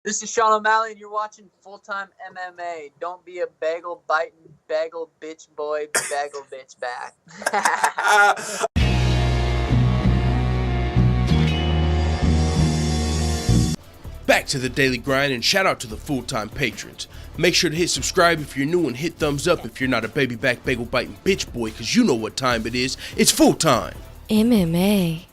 This is Sean O'Malley, and you're watching Full-Time MMA. Don't be a bagel-biting, bagel-bitch boy, bagel-bitch back. Back to the daily grind, and shout out to the full-time patrons. Make sure to hit subscribe if you're new and hit thumbs up if you're not a baby back bagel biting bitch boy, cause you know what time it is. It's full time MMA.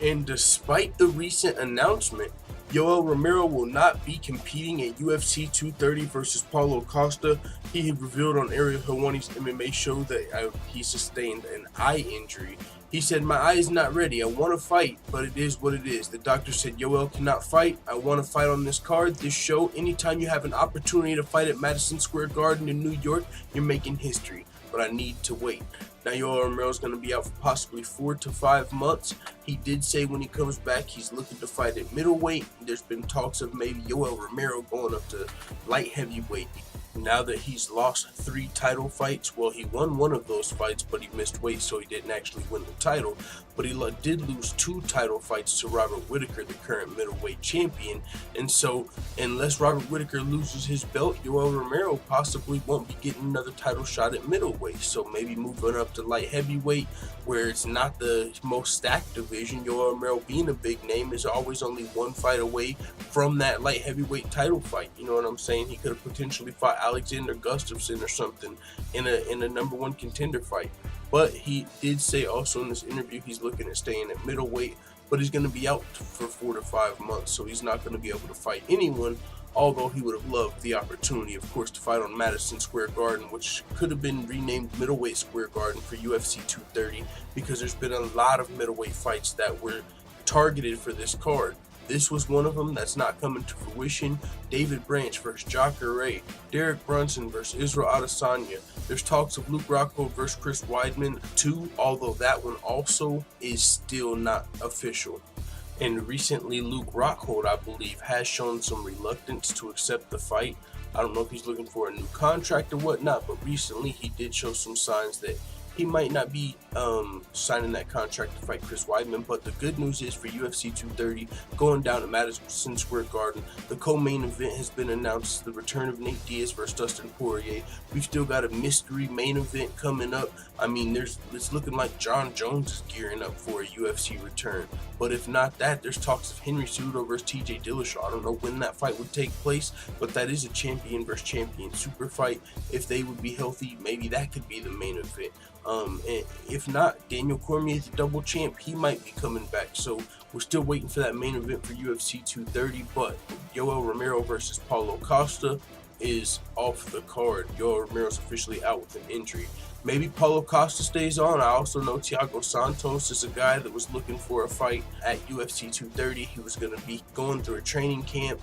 And despite the recent announcement, Yoel Romero will not be competing at UFC 230 versus Paulo Costa. He had revealed on Ariel Helwani's MMA show that he sustained an eye injury. He said, "My eye is not ready. I want to fight, but it is what it is. The doctor said Yoel cannot fight. I want to fight on this card, this show. Anytime you have an opportunity to fight at Madison Square Garden in New York, you're making history. But I need to wait." Now, Yoel Romero is going to be out for possibly 4 to 5 months. He did say when he comes back, he's looking to fight at middleweight. There's been talks of maybe Yoel Romero going up to light heavyweight. Now that he's lost 3 title fights, well, he won one of those fights, but he missed weight, so he didn't actually win the title. But he did lose 2 title fights to Robert Whittaker, the current middleweight champion. And so, unless Robert Whittaker loses his belt, Yoel Romero possibly won't be getting another title shot at middleweight. So maybe moving up to light heavyweight, where it's not the most stacked division. Yoel Romero, being a big name, is always only 1 fight away from that light heavyweight title fight. You know what I'm saying? He could have potentially fought Alexander Gustafsson or something in a number 1 contender fight. But he did say also in this interview he's looking at staying at middleweight, but he's going to be out for 4 to 5 months, so he's not going to be able to fight anyone, although he would have loved the opportunity, of course, to fight on Madison Square Garden, which could have been renamed Middleweight Square Garden for UFC 230, because there's been a lot of middleweight fights that were targeted for this card. This was one of them that's not coming to fruition. David Branch versus Jacare Ray, Derek Brunson versus Israel Adesanya. There's talks of Luke Rockhold versus Chris Weidman too, although that one also is still not official. And recently, Luke Rockhold, I believe, has shown some reluctance to accept the fight. I don't know if he's looking for a new contract or whatnot, but recently he did show some signs that he might not be signing that contract to fight Chris Weidman. But the good news is for UFC 230, going down to Madison Square Garden, the co-main event has been announced. The return of Nate Diaz versus Dustin Poirier. We've still got a mystery main event coming up. I mean, it's looking like John Jones is gearing up for a UFC return. But if not that, there's talks of Henry Cejudo versus TJ Dillashaw. I don't know when that fight would take place, but that is a champion versus champion super fight. If they would be healthy, maybe that could be the main event. And if not, Daniel Cormier is the double champ. He might be coming back. So we're still waiting for that main event for UFC 230. But Yoel Romero versus Paulo Costa is off the card. Yoel Romero's officially out with an injury. Maybe Paulo Costa stays on. I also know Thiago Santos is a guy that was looking for a fight at UFC 230. He was going to be going through a training camp,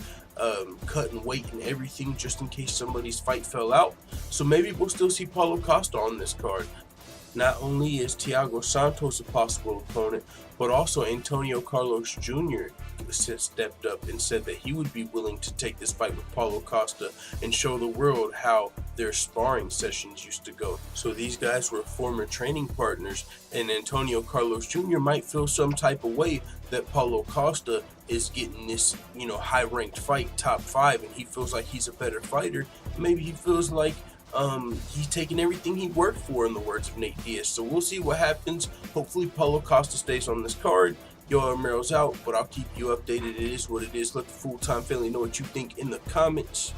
cutting weight and everything just in case somebody's fight fell out. So maybe we'll still see Paulo Costa on this card. Not only is Thiago Santos a possible opponent, but also Antonio Carlos Jr. stepped up and said that he would be willing to take this fight with Paulo Costa and show the world how their sparring sessions used to go. So these guys were former training partners, and Antonio Carlos Jr. might feel some type of way that Paulo Costa is getting this, high-ranked fight, top 5, and he feels like he's a better fighter. Maybe he feels like he's taking everything he worked for, in the words of Nate Diaz. So we'll see what happens. Hopefully Paulo Costa stays on this card. Yoel Romero's out, but I'll keep you updated. It is what it is. Let the full-time family know what you think in the comments.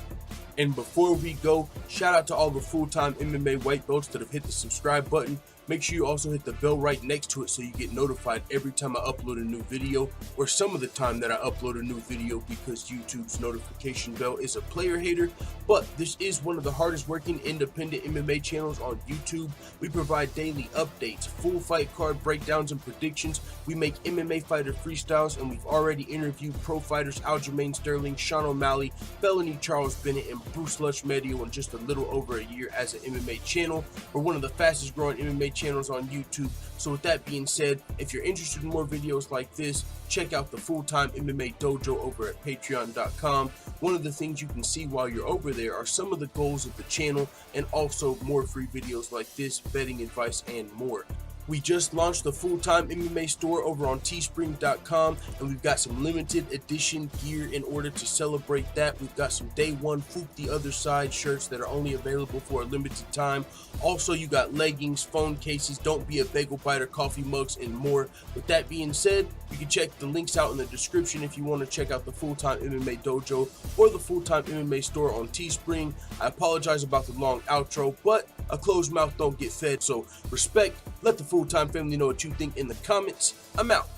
And before we go, shout out to all the full-time MMA white belts that have hit the subscribe button. Make sure you also hit the bell right next to it so you get notified every time I upload a new video, or some of the time that I upload a new video, because YouTube's notification bell is a player hater. But this is one of the hardest working independent MMA channels on YouTube. We provide daily updates, full fight card breakdowns and predictions. We make MMA fighter freestyles, and we've already interviewed pro fighters Aljamain Sterling, Sean O'Malley, Felony Charles Bennett, and Bruce Lushmedio in just a little over a year as an MMA channel. We're one of the fastest growing MMA channels on YouTube. So with that being said, if you're interested in more videos like this, check out the Full-Time MMA Dojo over at patreon.com. One of the things you can see while you're over there are some of the goals of the channel, and also more free videos like this, betting advice, and more. We just launched the full-time MMA store over on teespring.com, and we've got some limited edition gear in order to celebrate that. We've got some day one Foop the Other Side shirts that are only available for a limited time. Also, you got leggings, phone cases, Don't Be a Bagel Biter, coffee mugs, and more. With that being said, you can check the links out in the description if you want to check out the Full-Time MMA Dojo or the Full-Time MMA store on Teespring. I apologize about the long outro, but a closed mouth don't get fed, so respect. Let the Full-Time family know what you think in the comments. I'm out.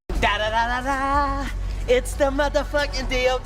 Da da da da da. It's the motherfucking DOG.